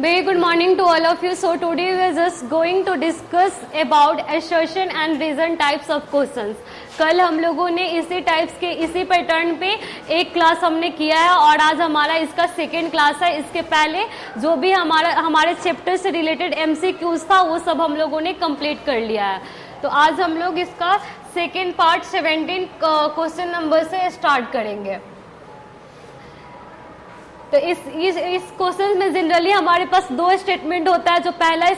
Very good morning to all of you. So today we are just going to discuss about assertion and reason types of questions. कल हम लोगों ने इसी types के इसी pattern पे एक क्लास हमने किया है और आज हमारा इसका सेकेंड क्लास है. इसके पहले जो भी हमारे चैप्टर से रिलेटेड MCQs था वो सब हम लोगों ने कंप्लीट कर लिया है. तो आज हम लोग इसका सेकेंड पार्ट 17 क्वेश्चन नंबर से स्टार्ट करेंगे. तो इस क्वेश्चन में जनरली हमारे पास दो स्टेटमेंट होता है. जो पहला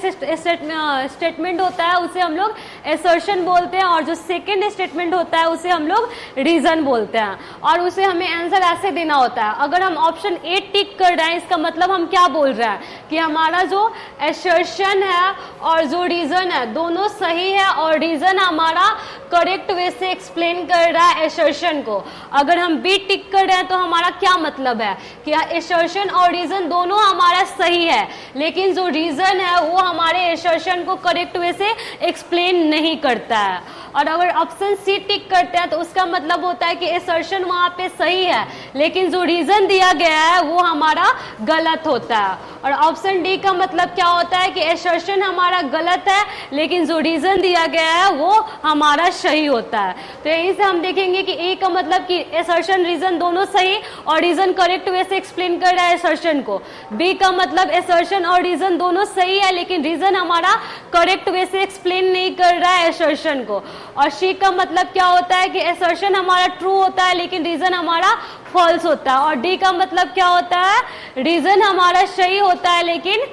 स्टेटमेंट होता है उसे हम लोग एसर्शन बोलते हैं और जो सेकंड स्टेटमेंट होता है उसे हम लोग रीजन बोलते हैं. और उसे हमें आंसर ऐसे देना होता है. अगर हम ऑप्शन ए टिक कर रहे हैं इसका मतलब हम क्या बोल रहे हैं कि हमारा जो एसर्शन है और जो रीजन है दोनों सही है और रीजन हमारा करेक्ट वे से एक्सप्लेन कर रहा है एसर्शन को. अगर हम बी टिक कर रहे हैं तो हमारा क्या मतलब है कि एसर्शन और रीजन दोनों हमारा सही है लेकिन जो रीजन है वो हमारे एसर्शन को करेक्ट वे से एक्सप्लेन नहीं करता है. और अगर ऑप्शन सी टिक करते हैं तो उसका मतलब होता है कि एसर्शन वहां पे सही है लेकिन जो रीजन दिया गया है वो हमारा गलत होता है. और ऑप्शन डी का मतलब क्या होता है कि एसर्शन हमारा गलत है लेकिन जो रीजन दिया गया है वो हमारा सही होता है. तो यहीं से हम देखेंगे कि ए का मतलब कि एसर्शन रीजन दोनों सही और रीजन करेक्ट वे से एक्सप्लेन कर रहा है एसर्शन को. बी का मतलब एसर्शन और रीजन दोनों सही है लेकिन रीजन हमारा करेक्ट वे से एक्सप्लेन नहीं कर रहा है एसर्शन को. और सी का मतलब क्या होता है कि एसर्शन हमारा ट्रू होता है लेकिन रीजन हमारा फॉल्स होता है. और डी का मतलब क्या होता है रीजन हमारा सही होता है लेकिन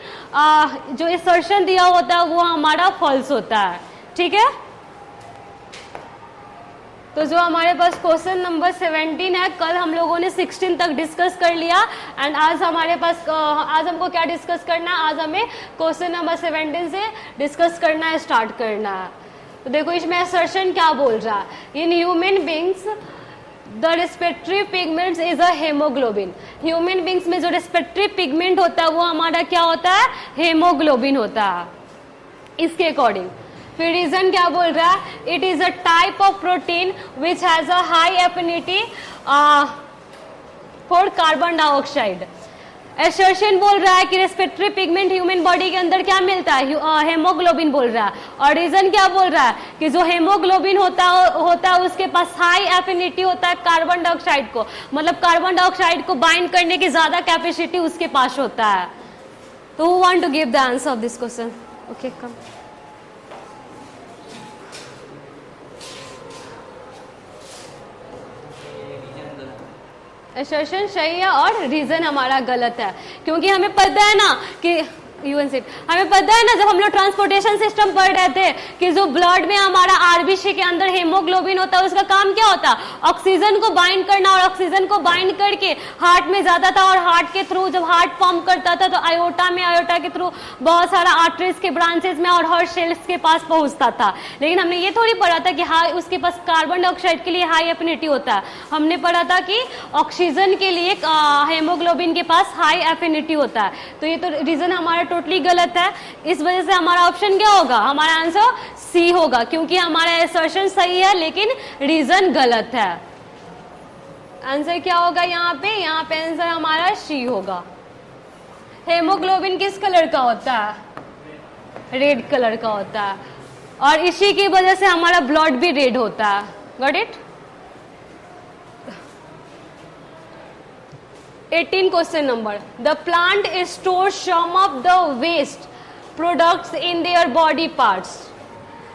जो एसर्शन दिया होता है वो हमारा फॉल्स होता है. ठीक है. तो जो हमारे पास क्वेश्चन नंबर 17 है कल हम लोगों ने 16 तक डिस्कस कर लिया एंड आज हमारे पास आज हमको क्या डिस्कस करना है. आज हमें क्वेश्चन नंबर 17 से डिस्कस करना है, स्टार्ट करना है. तो देखो इसमें असर्शन क्या बोल रहा है. In human beings the respiratory pigments is a haemoglobin. Human beings में जो रेस्पिरेटरी पिगमेंट होता है वो हमारा क्या होता है, हेमोग्लोबिन होता है इसके अकॉर्डिंग. फिर रीजन क्या बोल रहा है, it is a type of protein which has a high affinity for carbon dioxide. Assertion बोल रहा है कि रेस्पिरेटरी पिगमेंट ह्यूमन बॉडी के अंदर क्या मिलता है, हेमोग्लोबिन बोल रहा है. और रीजन क्या बोल रहा है कि जो हेमोग्लोबिन होता है उसके पास हाई एफिनिटी होता है कार्बन डाइऑक्साइड को, मतलब कार्बन डाइऑक्साइड को बाइंड करने की ज्यादा कैपेसिटी उसके पास होता है. तो who want to give the answer of this question. Okay come. Assertion सही है और रीजन हमारा गलत है क्योंकि हमें पता है ना कि हमें पता है ना जब हम लोग ट्रांसपोर्टेशन सिस्टम पढ़ रहे थे कि जो ब्लड में हमारा आरबीसी के अंदर हेमोग्लोबिन होता है उसका काम क्या होता है, ऑक्सीजन को बाइंड करना. और ऑक्सीजन को बाइंड करके हार्ट में जाता था और हार्ट के थ्रू जब हार्ट पंप करता था तो आयोटा के थ्रू बहुत सारा आर्टरीज के ब्रांचेस में और हर सेल्स के पास पहुंचता था. लेकिन हमने ये थोड़ी पढ़ा था कि हाई उसके पास कार्बन डाइऑक्साइड के लिए हाई एफिनिटी होता है. हमने पढ़ा था कि ऑक्सीजन के लिए हेमोग्लोबिन के पास हाई एफिनिटी होता है. तो ये तो रीजन हमारा टोटली गलत है. इस वजह से हमारा ऑप्शन क्या होगा, हमारा आंसर सी होगा क्योंकि हमारा एसर्शन सही है लेकिन रीजन गलत है. आंसर क्या होगा यहाँ पे आंसर हमारा सी होगा. हेमोग्लोबिन किस कलर का होता है, रेड कलर का होता है और इसी की वजह से हमारा ब्लड भी रेड होता है. Got it. 18 question number. The plant stores some of the waste products in their body parts.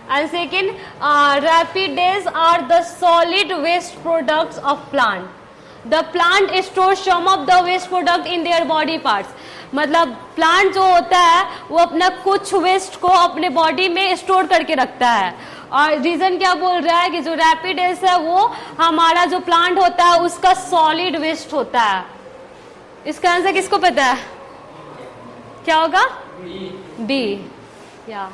And second, rapidases are the solid waste products of plant. The plant stores some of the waste product in their body parts. मतलब plant जो होता है वो अपना कुछ waste को अपने body में स्टोर करके रखता है. और रीजन क्या बोल रहा है कि जो रैपिडेस है वो हमारा जो प्लांट होता है उसका सॉलिड वेस्ट होता है. इसका आंसर किसको पता है, क्या होगा, बी. या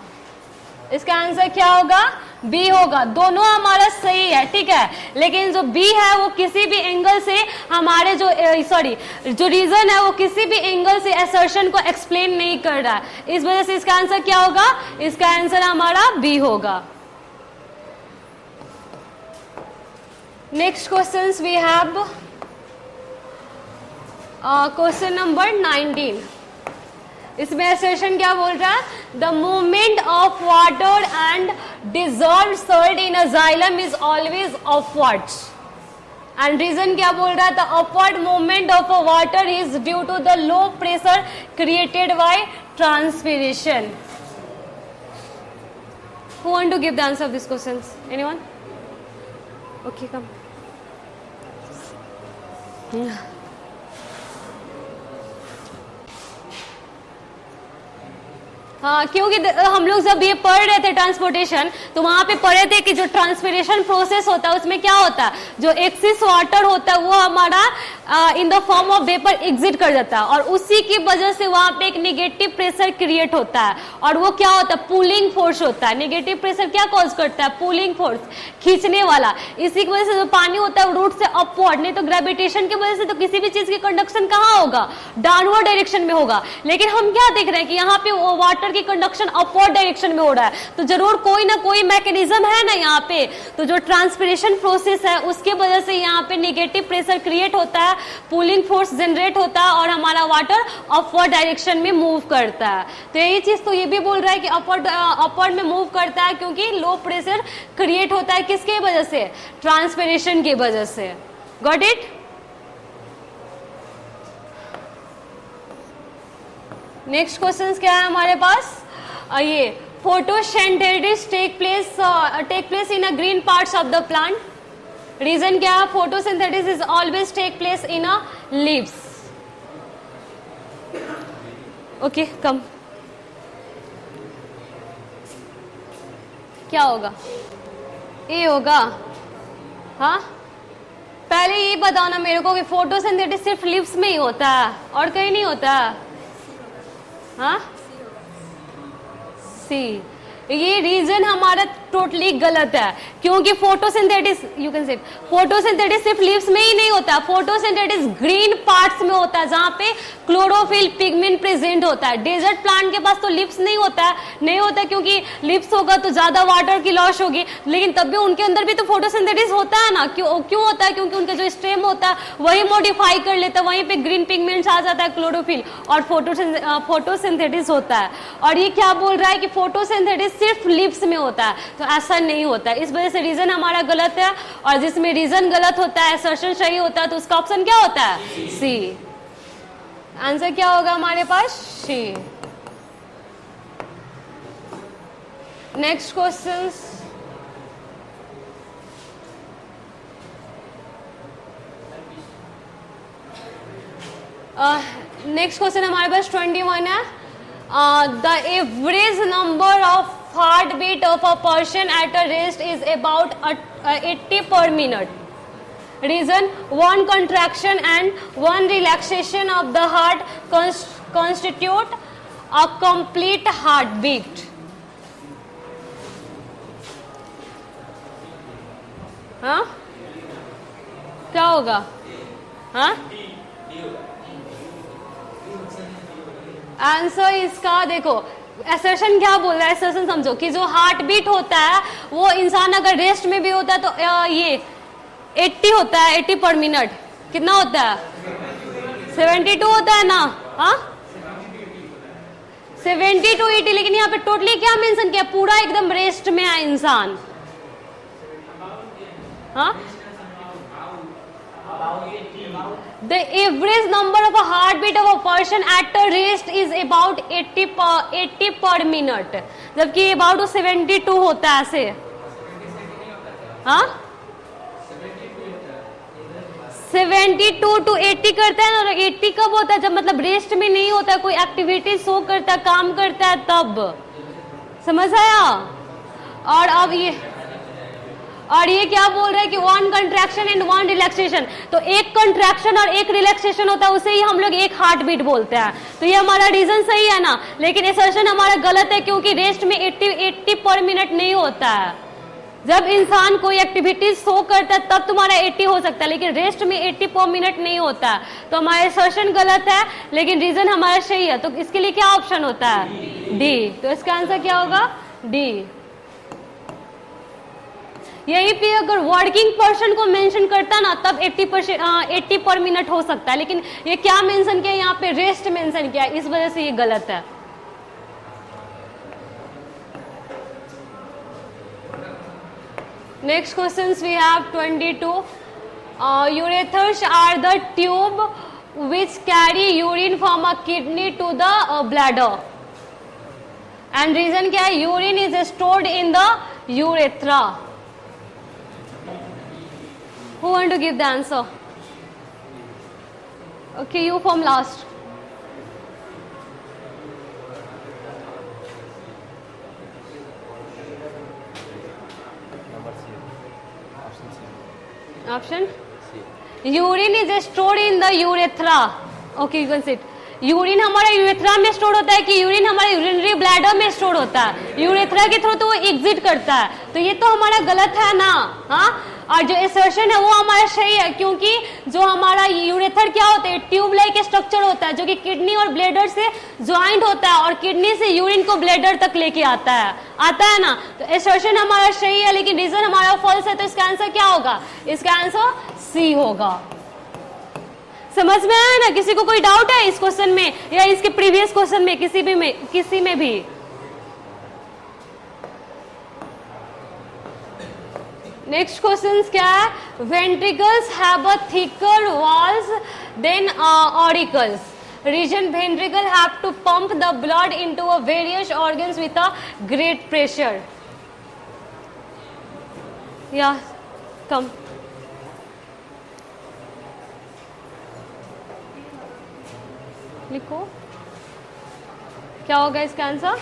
इसका आंसर क्या होगा, बी होगा. दोनों हमारा सही है, ठीक है, लेकिन जो बी है वो किसी भी एंगल से हमारे जो रीजन है वो किसी भी एंगल से असर्शन को एक्सप्लेन नहीं कर रहा है. इस वजह से इसका आंसर क्या होगा, इसका आंसर हमारा बी होगा. Next questions we have question number 19. इसमें assertion क्या बोल रहा है? The movement of water and dissolved salt in a xylem is always upwards. And reason क्या बोल रहा है? The upward movement of a water is due to the low pressure created by transpiration. Who want to give the answer of these questions? Anyone? Okay, come. हाँ, क्योंकि हम लोग जब ये पढ़ रहे थे ट्रांसपोर्टेशन, तो वहां पे पढ़े थे कि जो ट्रांसपिरेशन प्रोसेस होता है उसमें क्या होता है, जो एक्सिस वाटर होता है वो हमारा in the form of vapour exit कर जाता है, और उसी की वजह से वहां पे एक नेगेटिव प्रेशर क्रिएट होता है, और वो क्या होता है? पुलिंग फोर्स होता है। नेगेटिव प्रेशर क्या कॉज करता है? पुलिंग फोर्स, खींचने वाला। इसी की वजह से जो पानी होता है रूट से अपवर्ड, नहीं तो ग्रेविटेशन की वजह से तो किसी भी चीज की कंडक्शन कहाँ होगा? डाउनवर्ड डायरेक्शन में होगा। लेकिन हम क्या देख रहे हैं कि यहाँ पे वाटर की कंडक्शन अपवर्ड डायरेक्शन में हो रहा है, तो जरूर कोई ना कोई मैकेनिज्म है ना यहाँ पे। तो जो ट्रांसपिरेशन प्रोसेस है उसके वजह से यहाँ पे नेगेटिव प्रेशर क्रिएट होता है, पुलिंग फोर्स जनरेट होता है, और हमारा वाटर अपवर्ड डायरेक्शन में मूव करता है। तो यही चीज तो ये भी बोल रहा है कि अपवर्ड में मूव करता है, क्योंकि लो प्रेशर क्रिएट होता है किसके वजह से? ट्रांसपिरेशन की वजह से। Got it? नेक्स्ट क्वेश्चन क्या है हमारे पास? ये photosynthesis take place in a green parts of the plant. Reason क्या है? Photosynthesis is always take place in a leaves. Okay, come. क्या होगा? ए होगा। हाँ, पहले ये बताओ ना मेरे को कि फोटोसिंथेसिस सिर्फ लीव्स में ही होता है और कहीं नहीं होता है? हाँ, सी। ये रीजन हमारा टोटली गलत है, क्योंकि photosynthesis, you can say photosynthesis सिर्फ लीव्स में ही नहीं होता, फोटोसिंथेसिस ग्रीन पार्ट्स में होता है, जहां पे क्लोरोफिल पिगमेंट प्रेजेंट होता है। डेजर्ट प्लांट के पास तो लीव्स नहीं होता है, क्योंकि लीव्स होगा तो ज्यादा वाटर की लॉस होगी, लेकिन तब भी उनके अंदर भी तो फोटोसिंथेसिस होता है ना। क्यों होता है? क्योंकि उनका जो स्टेम होता है वही मॉडिफाई कर लेता है, वहीं पे ग्रीन पिगमेंट्स आ जाता है, क्लोरोफिल, और फोटोसिंथेसिस होता है। और ये क्या बोल रहा है कि फोटोसिंथेसिस सिर्फ लीव्स में होता है, तो ऐसा नहीं होता है। इस वजह से रीजन हमारा गलत है, और जिसमें रीजन गलत होता है असर्शन सही होता है, तो उसका ऑप्शन क्या होता है? सी। आंसर क्या होगा हमारे पास? C. Next question. Next question हमारे पास 21 है। The average number of heartbeat of a person at a rest is about 80 per minute. Reason: one contraction and one relaxation of the heart constitute a complete heartbeat. हाँ, क्या होगा? हाँ, answer इसका देखो, assertion क्या बोल रहा है? असर्शन समझो कि जो हार्ट बीट होता है वो इंसान अगर रेस्ट में भी होता है तो ये 80 होता है, 80 पर मिनट। कितना होता है? 72 होता है ना। हाँ, 72 80, लेकिन यहाँ पे टोटली क्या मेंशन किया? पूरा एकदम रेस्ट में है इंसान। हाँ, the average number of a heartbeat of a person at a rest is about 80 per minute, जबकि about 72 होता है ऐसे। हाँ, 72 to 80 करता है, और 80 कब होता है? जब मतलब रेस्ट में नहीं होता है, कोई एक्टिविटी शो करता है, काम करता है, तब। समझ आया? और ये क्या बोल रहा है कि one contraction and one relaxation, तो एक कंट्रैक्शन और एक रिलैक्सेशन होता है, उसे ही हम लोग एक हार्ट बीट बोलते हैं। तो ये हमारा रीजन सही है ना, लेकिन असर्शन हमारा गलत है, क्योंकि रेस्ट में 80 पर मिनट नहीं होता है। जब इंसान कोई एक्टिविटी शो करता है तब तुम्हारा 80 हो सकता है, लेकिन रेस्ट में 80 पर मिनट नहीं होता है। तो हमारा असर्शन गलत है, लेकिन रीजन हमारा सही है। तो इसके लिए क्या ऑप्शन होता है? डी। तो इसका आंसर क्या होगा? डी। यहीं पे अगर वर्किंग पर्सन को मेंशन करता ना तब 80 पर मिनट हो सकता है, लेकिन ये क्या मेंशन किया यहाँ पे, रेस्ट मेंशन किया, इस वजह से ये गलत है। Next questions we have 22। Ureters are the tube which carry urine from a kidney to the bladder, and reason क्या है, urine is stored in the urethra. Who want to give the answer? Okay, you from last. Number C. Option C. Option? C. Urine is stored in the urethra. Okay, you can sit. Urine हमारा urethra में store होता है कि urine हमारे urinary bladder में store होता है? Urethra के थ्रू तो वो एग्जिट करता है, तो ये तो हमारा गलत है ना। हाँ, और जो एसर्शन है वो हमारा सही है, क्योंकि जो हमारा यूरेथर क्या होता है, ट्यूब लाइक स्ट्रक्चर होता है जो कि किडनी और ब्लैडर से ज्वाइंट होता है और किडनी से यूरिन को ब्लैडर तक लेके आता है ना। तो एसर्शन हमारा सही है, लेकिन रीजन हमारा फॉल्स है, तो इसका आंसर क्या होगा? इसका आंसर सी होगा। समझ में आया ना? किसी को कोई डाउट है इस क्वेश्चन में या इसके प्रीवियस क्वेश्चन में, किसी में भी? नेक्स्ट क्वेश्चन क्या है? Ventricles have a thicker walls than auricles. Region ventricle have to pump the blood into a various organs with a great pressure. Yeah, come. लिखो क्या होगा इसका आंसर?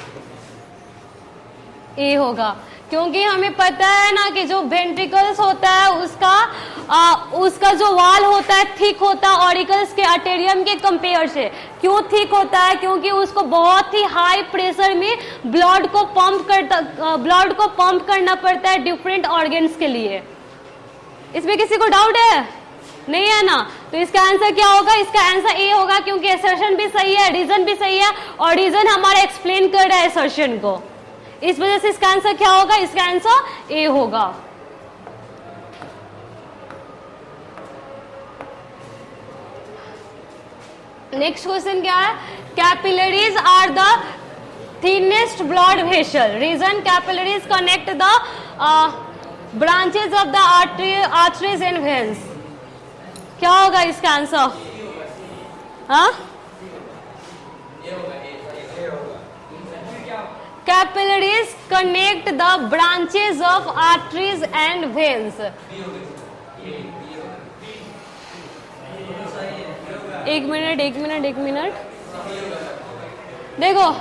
ए होगा, क्योंकि हमें पता है ना कि जो वेंट्रिकल्स होता है उसका जो वाल होता है थिक होता है ऑरिकल्स के आर्टेरियम के कंपेयर से। क्यों थिक होता है? क्योंकि उसको बहुत ही हाई प्रेशर में ब्लड को पंप करना पड़ता है डिफरेंट ऑर्गन्स के लिए। इसमें किसी को डाउट है? नहीं है ना? तो इसका आंसर क्या होगा? इसका आंसर ए होगा, क्योंकि असर्शन भी सही है, रीजन भी सही है, और रीजन हमारा एक्सप्लेन कर रहा है असर्शन को, इस वजह से इसका आंसर क्या होगा? इसका आंसर ए होगा। नेक्स्ट क्वेश्चन क्या है? Capillaries are the thinnest blood vessel. Reason capillaries connect the branches of the arteries and veins. क्या होगा इसका आंसर? हाँ, capillaries connect the branches of arteries and veins. एक मिनट देखो,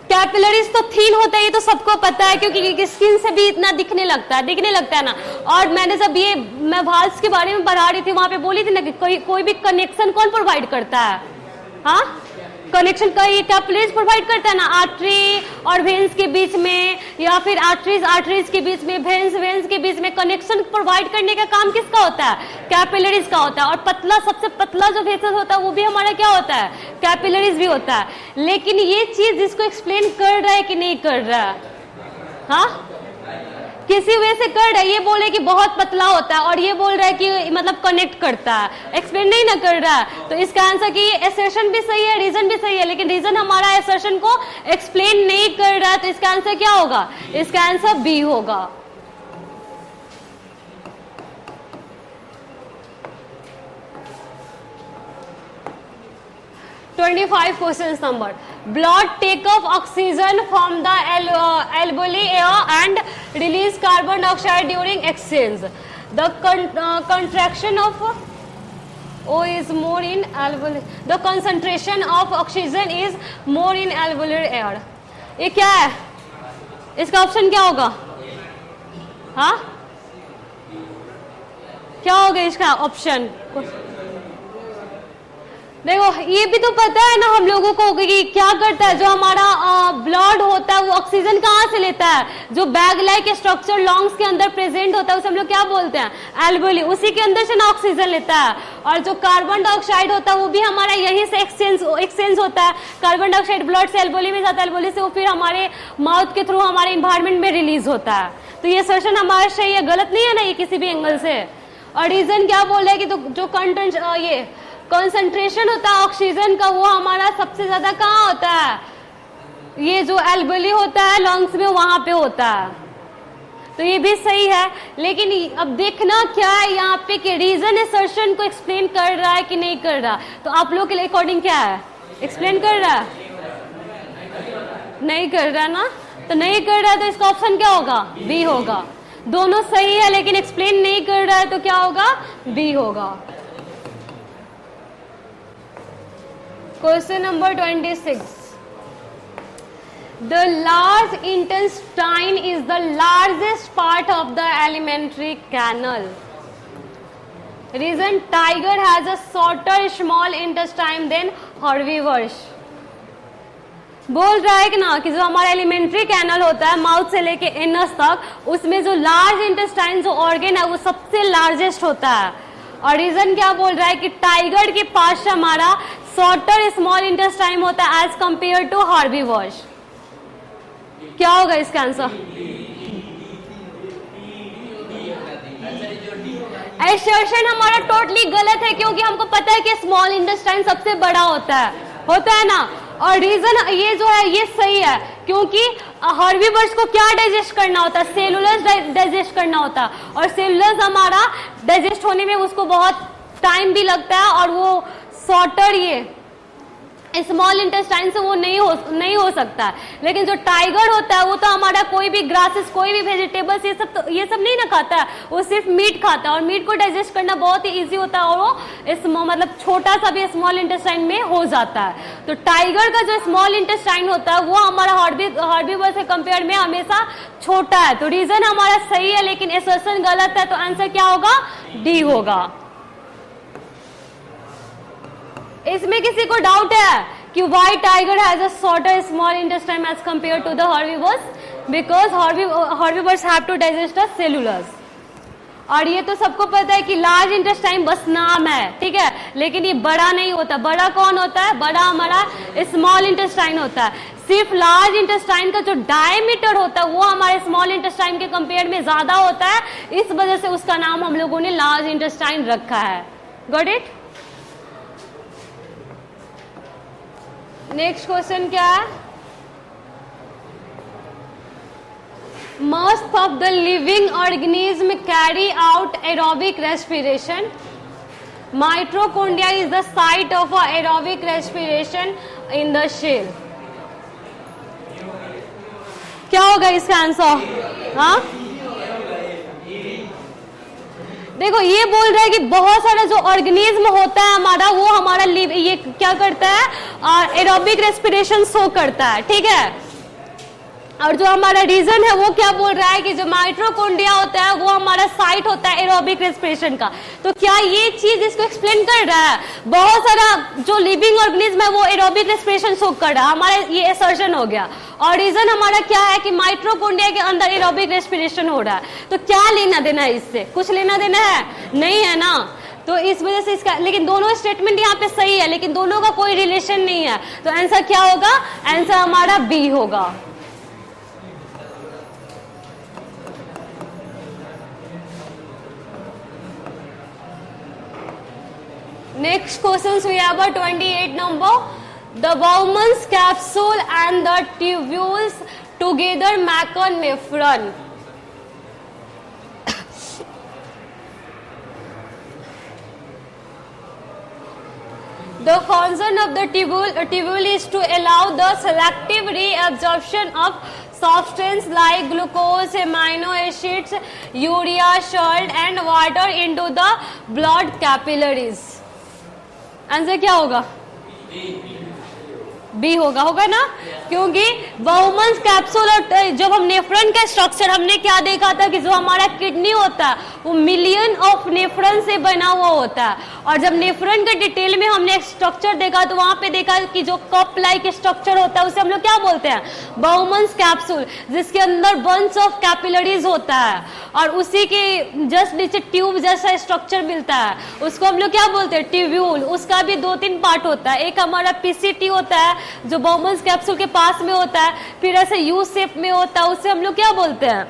कैपिलरीज तो थीन होता है, ये तो सबको पता है, क्योंकि स्किन से भी इतना दिखने लगता है ना। और मैंने जब मैं वाल्व्स के बारे में पढ़ा रही थी, वहां पे बोली थी ना कि कोई भी कनेक्शन कौन प्रोवाइड करता है? हाँ, कनेक्शन का ये कैपिलरीज प्रोवाइड करता है ना, आर्टरी और वेन्स के बीच में, या फिर आर्टरीज के बीच में, वेन्स के बीच में कनेक्शन प्रोवाइड करने का काम किसका होता है? कैपिलरीज का होता है। और सबसे पतला जो वेसल होता है वो भी हमारा क्या होता है? कैपिलरीज भी होता है। लेकिन ये चीज इसको एक्सप्लेन कर रहा है कि नहीं कर रहा है? हाँ, किसी वे से कर रहा है। ये बोल रहा है कि बहुत पतला होता है, और ये बोल रहा है कि मतलब कनेक्ट करता है, एक्सप्लेन नहीं ना कर रहा है। तो इसका आंसर कि एसर्शन भी सही है, रीजन भी सही है, लेकिन रीजन हमारा एसर्शन को एक्सप्लेन नहीं कर रहा है, तो इसका आंसर क्या होगा? इसका आंसर बी होगा। $25 questions number. Blood take off oxygen from the alveoli air and release carbon dioxide during exchange. The contraction of O is more in alveoli. The concentration of oxygen is more in alveolar air. ये क्या है? इसका option क्या होगा? हाँ, क्या होगा इसका ऑप्शन? देखो, ये भी तो पता है ना हम लोगों को कि क्या करता है, जो हमारा ब्लड होता है वो ऑक्सीजन कहाँ से लेता है? जो बैग लाइक स्ट्रक्चर लंग्स के अंदर प्रेजेंट होता है उसे हम लोग क्या बोलते हैं? एल्वेओली। उसी के अंदर से ना ऑक्सीजन लेता है। और जो कार्बन डाइऑक्साइड होता है वो भी हमारा यहीं से एक्सचेंज होता है। कार्बन डाइऑक्साइड ब्लड से एल्वेओली में जाता है, एल्वेओली से वो फिर हमारे माउथ के थ्रू हमारे इन्वायरमेंट में रिलीज होता है। तो ये असर्शन हमारा सही है, गलत नहीं है ना ये किसी भी एंगल से। और रीजन क्या बोल रहा है कि तो जो ये कंसंट्रेशन होता है ऑक्सीजन का वो हमारा सबसे ज्यादा कहाँ होता है, ये जो एल्वेली होता है लंग्स में वहां पे होता है, तो ये भी सही है। लेकिन अब देखना क्या है यहाँ पे कि रीजन असर्शन को एक्सप्लेन कर रहा है कि नहीं कर रहा। तो आप लोग के लिए अकॉर्डिंग क्या है, एक्सप्लेन कर रहा है, नहीं कर रहा ना, तो नहीं कर रहा है तो इसका ऑप्शन क्या होगा, बी होगा। दोनों सही है लेकिन एक्सप्लेन नहीं कर रहा है तो क्या होगा, बी होगा। Question number 26, the large intestine is the largest part of the alimentary canal. Reason, tiger has a shorter small intestine than herbivores. बोल रहा है कि ना कि जो हमारा एलिमेंट्री कैनल होता है माउथ से लेके एनस तक, उसमें जो लार्ज इंटेस्टाइन जो ऑर्गन है वो सबसे लार्जेस्ट होता है। और रीजन क्या बोल रहा है कि टाइगर के पास हमारा शॉर्टर स्मॉल इंटेस्टाइन होता है एज कंपेयर टू हार्बीवर्स। क्या होगा इसका आंसर, एसर्शन हमारा टोटली गलत है क्योंकि हमको पता है कि स्मॉल इंटेस्टाइन सबसे बड़ा होता है ना। और रीजन ये जो है ये सही है क्योंकि हर्बीवर्स को क्या डाइजेस्ट करना होता है, सेलुलस डाइजेस्ट करना होता है, और सेलुलस हमारा डाइजेस्ट होने में उसको बहुत टाइम भी लगता है, और वो शॉर्टर ये स्मॉल इंटेस्टाइन से वो नहीं हो सकता है। लेकिन जो टाइगर होता है वो तो हमारा कोई भी ग्रासेस कोई भी वेजिटेबल्स ये सब नहीं ना खाता है, वो सिर्फ मीट खाता है, और मीट को डाइजेस्ट करना बहुत ही इजी होता है, और वो मतलब छोटा सा भी स्मॉल इंटेस्टाइन में हो जाता है। तो टाइगर का जो स्मॉल इंटेस्टाइन होता है वो हमारा हर्बीवर से कंपेयर में हमेशा छोटा है। तो रीजन हमारा सही है लेकिन असर्शन गलत है, तो आंसर क्या होगा, डी होगा। इसमें किसी को डाउट है कि why tiger has a shorter small intestine as compare to the herbivores, because herbivores have to digest the cellulose. और ये तो सबको पता है कि लार्ज इंटेस्टाइन बस नाम है, ठीक है, लेकिन ये बड़ा नहीं होता। बड़ा कौन होता है, बड़ा हमारा स्मॉल इंटेस्टाइन होता है। सिर्फ लार्ज इंटेस्टाइन का जो डायमीटर होता है वो हमारे स्मॉल इंटेस्टाइन के कंपेयर में ज्यादा होता है, इस वजह से उसका नाम हम लोगों ने लार्ज इंटेस्टाइन रखा है। Got it. नेक्स्ट क्वेश्चन क्या है, most of the living organism carry out aerobic respiration. Mitochondria is the site of aerobic respiration in the cell. क्या होगा इसका आंसर, हाँ देखो ये बोल रहा है कि बहुत सारा जो ऑर्गेनिज्म होता है हमारा वो हमारा ये क्या करता है, एरोबिक रेस्पिरेशन शो करता है, ठीक है। और जो हमारा रीजन है वो क्या बोल रहा है कि जो माइटोकॉन्ड्रिया होता है वो हमारा साइट होता है एरोबिक रेस्पिरेशन का। तो क्या ये चीज इसको एक्सप्लेन कर रहा है, बहुत सारा जो लिविंग ऑर्गेनिज्म है वो एरोबिक रेस्पिरेशन शो कर रहा है, हमारा ये असर्शन हो गया। और रीजन हमारा क्या है कि माइटोकॉन्ड्रिया के अंदर एरोबिक रेस्पिरेशन हो रहा है। तो क्या लेना देना है इससे, कुछ लेना देना है नहीं है ना। तो इस वजह से इसका, लेकिन दोनों स्टेटमेंट यहाँ पे सही है लेकिन दोनों का कोई रिलेशन नहीं है। तो आंसर क्या होगा, आंसर हमारा बी होगा। Next questions we have a 28 number. The Bowman's capsule and the tubules together make a nephron. The function of the tubule is to allow the selective reabsorption of substances like glucose, amino acids, urea, salt and water into the blood capillaries. Answer क्या होगा, B होगा, होगा ना, क्योंकि बाउमन्स capsule और जब हम nephron का स्ट्रक्चर हमने क्या देखा था कि जो हमारा किडनी होता है वो मिलियन ऑफ नेफ्रॉन से बना हुआ होता है। और जब नेफ्रॉन के डिटेल में हमने स्ट्रक्चर देखा तो वहां पे देखा कि जो कप लाइक स्ट्रक्चर होता है उसे हम लोग क्या बोलते हैं, बाउमन्स कैप्सूल, जिसके अंदर बंच ऑफ कैपिलरीज होता है और उसी के जस्ट नीचे ट्यूब जैसा स्ट्रक्चर मिलता है, उसको हम लोग क्या बोलते हैं, ट्यूब्यूल। उसका भी 2-3 पार्ट होता है, एक हमारा पीसीटी होता है जो बाउमन्स कैप्सूल के पास में होता है, फिर ऐसे यू शेप में होता है, उसे हम लोग क्या बोलते हैं,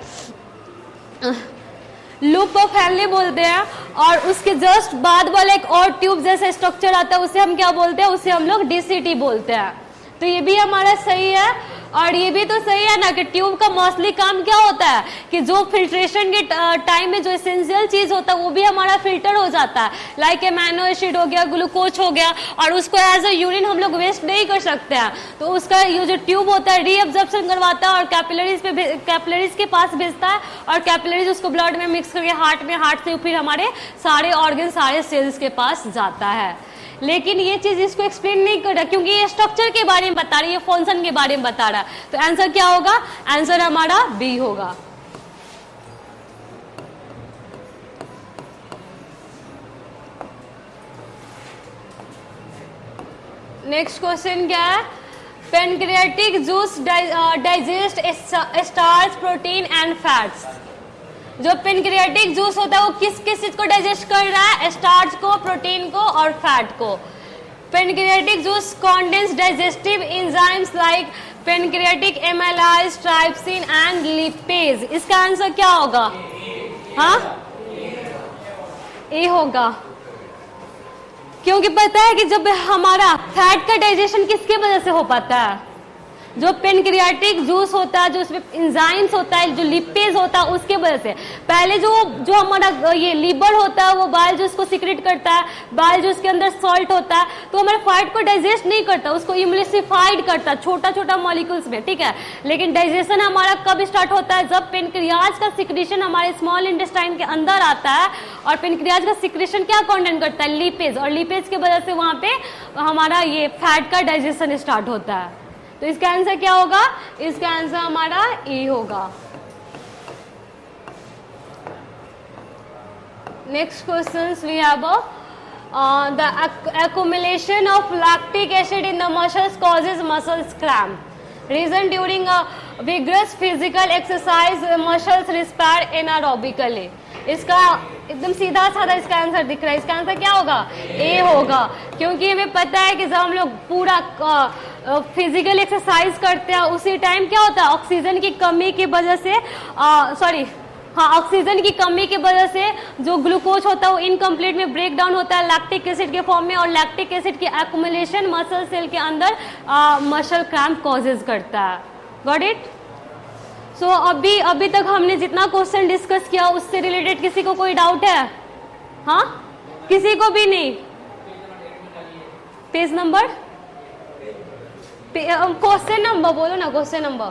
लूप ऑफ हेनली बोलते हैं, और उसके जस्ट बाद वाला एक और ट्यूब जैसा स्ट्रक्चर आता है, उसे हम क्या बोलते हैं, उसे हम लोग डीसीटी बोलते हैं। तो ये भी हमारा सही है, और ये भी तो सही है ना कि ट्यूब का मोस्टली काम क्या होता है कि जो फिल्ट्रेशन के टाइम में जो एसेंशियल चीज होता है वो भी हमारा फिल्टर हो जाता है, लाइक एमिनो एसिड हो गया, ग्लूकोज हो गया, और उसको एज अ यूरिन हम लोग वेस्ट नहीं कर सकते हैं। तो उसका ये जो ट्यूब होता है रीअब्जॉर्प्शन करवाता है और कैपिलरीज के पास भेजता है, और कैपिलरीज उसको ब्लड में मिक्स करके हार्ट से फिर हमारे सारे ऑर्गन सारे सेल्स के पास जाता है। लेकिन ये चीज इसको एक्सप्लेन नहीं कर रहा क्योंकि ये स्ट्रक्चर के बारे में बता रहा है, ये फंक्शन के बारे में बता रहा है। तो आंसर क्या होगा, आंसर हमारा बी होगा। नेक्स्ट क्वेश्चन क्या है, pancreatic juice digest starch, protein and fats. जो पेनक्रियाटिक जूस होता है वो किस किस चीज को डाइजेस्ट कर रहा है, स्टार्च को, प्रोटीन को और फैट को। Pancreatic juice contains digestive enzymes like pancreatic amylase, trypsin and lipase. इसका आंसर क्या होगा, हाँ ए होगा, क्योंकि पता है कि जब हमारा फैट का डाइजेशन किसके वजह से हो पाता है, जो पेनक्रियाटिक जूस होता है, जो उसमें एंजाइम्स होता है, जो लिपेज होता है, उसके वजह से। पहले जो हमारा ये लीवर होता है वो बाइल जूस को सिक्रेट करता है, बाइल जूस के अंदर सॉल्ट होता है, तो हमारे फैट को डाइजेस्ट नहीं करता, उसको इम्यूलिफाइड करता है छोटा छोटा मॉलिक्यूल्स में, ठीक है। लेकिन डाइजेशन हमारा कब स्टार्ट होता है, जब पेनक्रियाज का सिक्रेशन हमारे स्मॉल इंटेस्टाइन के अंदर आता है, और पेनक्रियाज का सिक्रेशन क्या कंटेंट करता है, लिपेज, और लिपेज की वजह से वहां पे हमारा ये फैट का डाइजेशन स्टार्ट होता है। तो इसका आंसर क्या होगा, इसका आंसर हमारा ए होगा। Next question we have the accumulation of lactic acid in the muscles causes muscle cramp. Reason during a vigorous physical exercise muscles respire anaerobically. इसका एकदम सीधा साधा इसका आंसर दिख रहा है, इसका आंसर क्या होगा, ए होगा, क्योंकि हमें पता है कि जब हम लोग पूरा फिजिकल एक्सरसाइज करते हैं उसी टाइम क्या होता है, ऑक्सीजन की कमी की वजह से ऑक्सीजन की कमी की वजह से जो ग्लूकोज होता है वो इनकम्प्लीट में ब्रेक डाउन होता है लैक्टिक एसिड के फॉर्म में, और लैक्टिक एसिड की एक्युमुलेशन मसल सेल के अंदर मसल क्रैम्प कॉजेज करता है। Got it? सो अभी तक हमने जितना क्वेश्चन डिस्कस किया उससे रिलेटेड किसी को कोई डाउट है, हाँ किसी को भी नहीं? पेज नंबर, क्वेश्चन नंबर बोलो ना, क्वेश्चन नंबर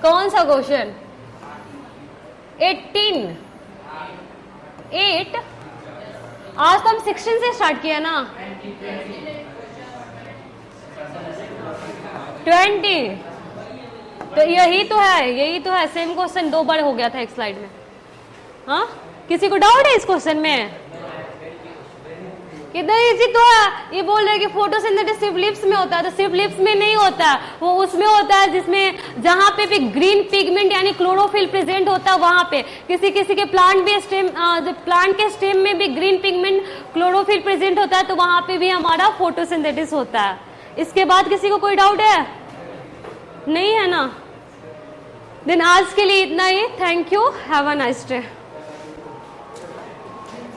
कौन सा क्वेश्चन, 18 8 आज तो हम 16 से स्टार्ट किया ना, 20 तो यही तो है सेम क्वेश्चन 2 बार हो गया था एक स्लाइड में। हाँ किसी को डाउट है इस क्वेश्चन में? कितना इजी तो है। ये बोल रहे हैं कि फोटोसिंथेसिस सिर्फ लिप्स में होता है, तो सिर्फ लिप्स में नहीं होता है, वो उसमें होता है जिसमें जहां पे भी ग्रीन पिगमेंट यानी क्लोरोफिल प्रेजेंट होता है वहां पे। किसी किसी के प्लांट भी स्टेम, प्लांट के स्टेम में भी ग्रीन पिगमेंट क्लोरोफिल प्रेजेंट होता है, तो वहां पे भी हमारा फोटोसिंथेसिस होता है। इसके बाद किसी को कोई डाउट है? नहीं है ना? देन आज के लिए इतना ही। Thank you, have a nice day.